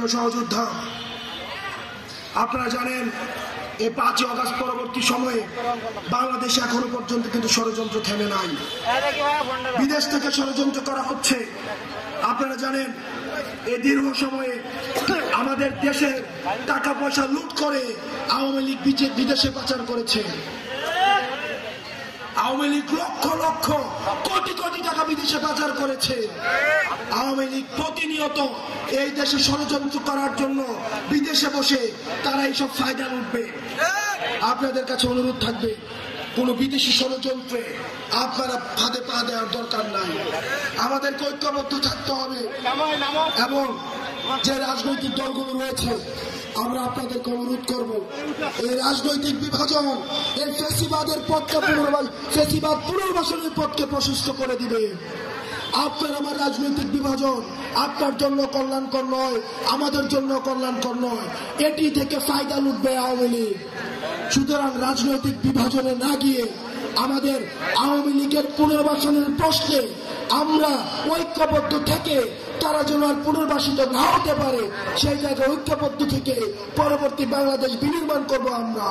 প্রিয় সহযোদ্ধা, আপনারা জানেন এই 5ই আগস্ট পরবর্তী সময়ে বাংলাদেশে এখনো পর্যন্ত কিন্তু ষড়যন্ত্র থেমে নাই। বিদেশ থেকে ষড়যন্ত্র করা হচ্ছে। আপনারা জানেন এই দীর্ঘ সময়ে আমাদের দেশে টাকা পয়সা লুট করে আওয়ামী লীগ বিদেশে পাচার করেছে। আওয়ামী লীগ লক্ষ লক্ষ কোটি কোটি টাকা বিদেশে পাচার করেছে। আওয়ামী লীগ প্রতিনিয়ত এই দেশে ষড়যন্ত্র করার জন্য বিদেশে বসে তারা এইসব ফায়দা লুটবে। আপনাদের কাছে অনুরোধ থাকবে, কোন বিদেশি ষড়যন্ত্রে আপনারা ফাঁদে পা দেওয়ার দরকার নাই। আমাদেরকে ঐক্যবদ্ধ থাকতে হবে এবং যে রাজনৈতিক দলগুলো রয়েছে আমরা আপনাদেরকে অনুরোধ করব, এই রাজনৈতিক বিভাজন এই ফ্যাসিবাদের পথকে ফ্যাসিবাদ পুনর্বাসনের পথকে প্রশস্ত করে দিবে। আপনার আমার রাজনৈতিক বিভাজন আপনার জন্য কল্যাণকর নয়, আমাদের জন্য কল্যাণকর নয়। এটি থেকে ফায়দা লুটবে আওয়ামী লীগ। সুতরাং রাজনৈতিক বিভাজনে না গিয়ে আমাদের আওয়ামী লীগের পুনর্বাসনের প্রশ্নে আমরা ঐক্যবদ্ধ থেকে তারা যেন আর পুনর্বাসিত না হতে পারে সেই জায়গায় ঐক্যবদ্ধ থেকে পরবর্তী বাংলাদেশ বিনির্মাণ করবো আমরা।